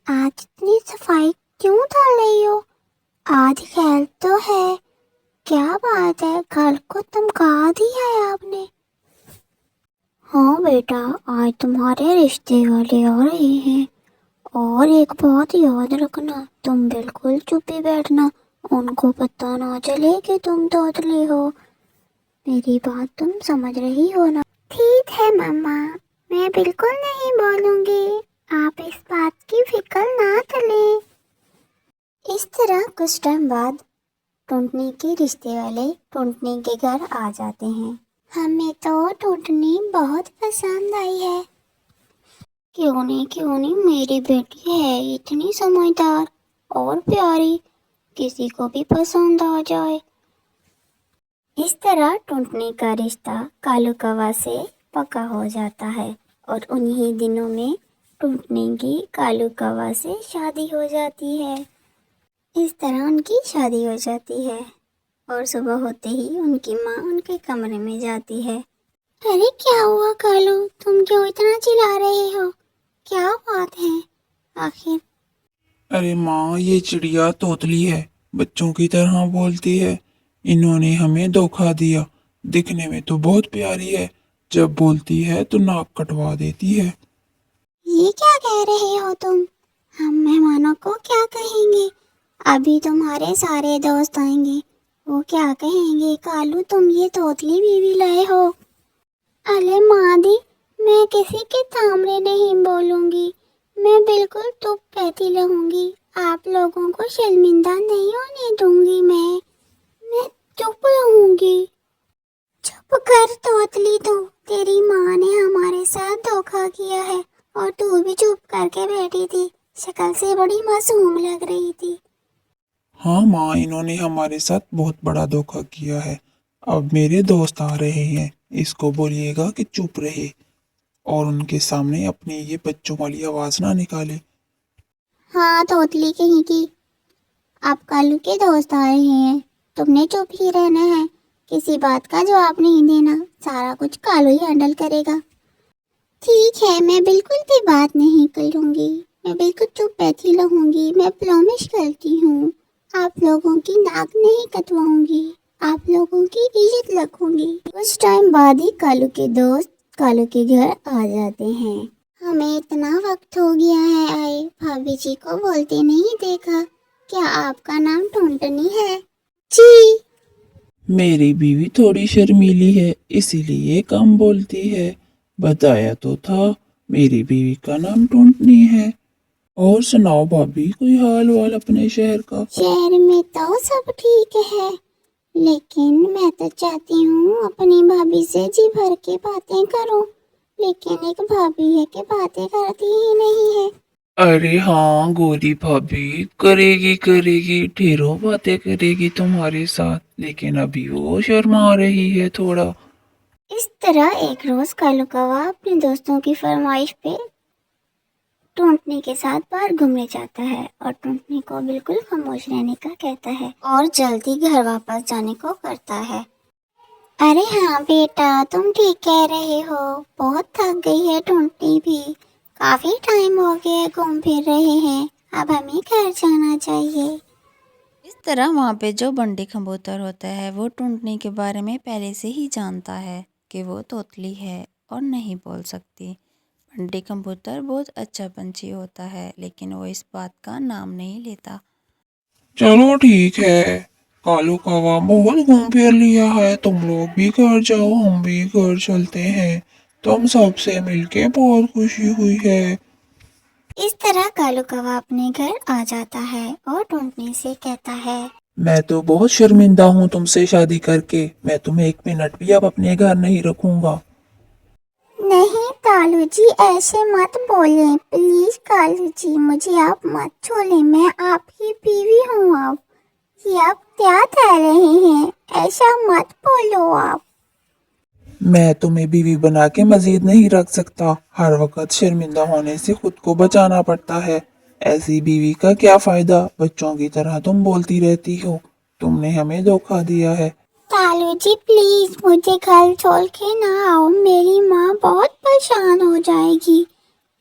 آج اتنی صفائی کیوں ڈال رہی ہو؟ آج خیال تو ہے، کیا بات ہے، گھر کو چمکا دیا ہے آپ نے۔ ہاں بیٹا، آج تمہارے رشتے والے آ رہے ہیں، اور ایک بات یاد رکھنا، تم بالکل چپ ہی بیٹھنا، ان کو پتہ نہ چلے کہ تم توتلی ہو۔ میری بات تم سمجھ رہی ہو نا؟ ٹھیک ہے ماما، میں بالکل نہیں بولوں گی، آپ اس بات کی فکر نہ کریں۔ اس طرح کچھ ٹائم بعد ٹونٹنی کے رشتے والے ٹونٹنی کے گھر آ جاتے ہیں۔ ہمیں تو ٹونٹنی بہت پسند آئی ہے۔ کیوں نہیں، میری بیٹی ہے اتنی سمجھدار اور پیاری، کسی کو بھی پسند آ جائے۔ اس طرح ٹونٹنی کا رشتہ کالو کوا سے پکا ہو جاتا ہے، اور انہی دنوں میں ٹونٹنی کی کالو کوا سے شادی ہو جاتی ہے۔ اس طرح ان کی شادی ہو جاتی ہے، اور صبح ہوتے ہی ان کی ماں ان کے کمرے میں جاتی ہے۔ ارے کیا ہوا کالو، تم کیوں اتنا چلا رہے ہو؟ کیا بات ہے آخر؟ ارے ماں، یہ چڑیا توتلی ہے، بچوں کی طرح بولتی ہے، انہوں نے ہمیں دھوکہ دیا، دکھنے میں تو بہت پیاری ہے، جب بولتی ہے تو ناک کٹوا دیتی ہے۔ یہ کیا کہہ رہے ہو تم؟ ہم مہمانوں کو کیا کہیں گے؟ ابھی تمہارے سارے دوست آئیں گے، وہ کیا کہیں گے؟ کالو تم یہ توتلی بیوی لائے ہو؟ ارے ماں دی، میں کسی کے سامنے نہیں بولوں گی، میں بالکل چپ بیٹھی رہوں گی، آپ لوگوں کو شرمندہ نہیں ہونے دوں گی، میں چپ رہوں گی۔ چپ کر توتلی، تو تیری ماں نے ہمارے ساتھ دھوکہ کیا ہے، اور تو بھی چپ کر کے بیٹھی تھی، شکل سے بڑی معصوم لگ رہی تھی۔ ہاں ماں، انہوں نے ہمارے ساتھ بہت بڑا دھوکہ کیا ہے، اب میرے دوست آ رہے ہیں، اس کو بولیے گا کہ چپ رہے، اور ان کے سامنے اپنی یہ بچوں والی آواز نہ نکالے۔ ہاں توتلی کہیں کی، آپ کالو کے دوست آ رہے ہیں، تم نے چپ ہی رہنا ہے، کسی بات کا جواب نہیں دینا، سارا کچھ کالو ہی ہینڈل کرے گا۔ ٹھیک ہے، میں بالکل بھی بات نہیں کروں گی، میں بالکل چپ بیٹھی رہوں گی، میں پرومس کرتی ہوں، آپ لوگوں کی ناک نہیں کٹواؤں گی، آپ لوگوں کی عزت رکھوں گی۔ کچھ ٹائم بعد ہی کالو کے دوست کالو کے گھر آ جاتے ہیں۔ ہمیں اتنا وقت ہو گیا ہے آئے، بھابھی جی کو بولتے نہیں دیکھا، کیا آپ کا نام ٹونٹنی ہے؟ جی۔ میری بیوی تھوڑی شرمیلی ہے، اسی لیے کم بولتی ہے، بتایا تو تھا، میری بیوی کا نام ٹونٹنی ہے۔ اور سناؤ بھابھی، کوئی حال وال اپنے شہر کا؟ شہر میں تو سب ٹھیک ہے، لیکن میں تو چاہتی ہوں اپنی بھابھی سے جی بھر کے باتیں کروں، لیکن ایک بھابھی ہے کہ باتیں کرتی ہی نہیں ہے۔ ارے ہاں گوری بھابھی، کرے گی ڈھیروں باتیں کرے گی تمہارے ساتھ، لیکن ابھی وہ شرما رہی ہے تھوڑا۔ اس طرح ایک روز کالو کوا اپنے دوستوں کی فرمائش پہ ٹونٹنی کے ساتھ باہر گھومنے جاتا ہے، اور ٹونٹنی کو بالکل خاموش رہنے کا کہتا ہے، اور جلدی گھر واپس جانے کو کرتا ہے۔ ارے ہاں بیٹا، تم ٹھیک کہہ رہے ہو، بہت تھک گئی ہے ٹونٹنی بھی، کافی ٹائم ہو گیا گھوم پھر رہے ہیں، اب ہمیں گھر جانا چاہیے۔ اس طرح وہاں پہ جو بنڈی کبوتر ہوتا ہے وہ ٹونٹنی کے بارے میں پہلے سے ہی جانتا ہے کہ وہ توتلی ہے اور نہیں بول سکتی۔ بنڈی کبوتر بہت اچھا پنچھی ہوتا ہے، لیکن وہ اس بات کا نام نہیں لیتا۔ چلو ٹھیک ہے، کالو کوا بہت گھوم پھر لیا ہے، تم لوگ بھی گھر جاؤ، ہم بھی گھر چلتے ہیں، تم سب سے مل کے بہت خوشی ہوئی ہے۔ اس طرح کالو کوا اپنے گھر آ جاتا ہے، اور ٹونٹنی سے کہتا ہے، میں تو بہت شرمندہ ہوں تم سے شادی کر کے، میں تمہیں ایک منٹ بھی اب اپنے گھر نہیں رکھوں گا۔ نہیں کالو جی، ایسے مت بولیں، پلیز کالو جی، مجھے آپ مت چھوڑیں، میں آپ کی بیوی ہوں، یہ آپ کیا کہہ رہے ہیں؟ ایسا مت بولو آپ۔ میں تمہیں بیوی بنا کے مزید نہیں رکھ سکتا، ہر وقت شرمندہ ہونے سے خود کو بچانا پڑتا ہے، ایسی بیوی کا کیا فائدہ، بچوں کی طرح تم بولتی رہتی ہو، تم نے ہمیں دھوکہ دیا ہے۔ کالو جی پلیز مجھے گھر چھوڑ کے نہ آؤ، میری ماں بہت پریشان ہو جائے گی،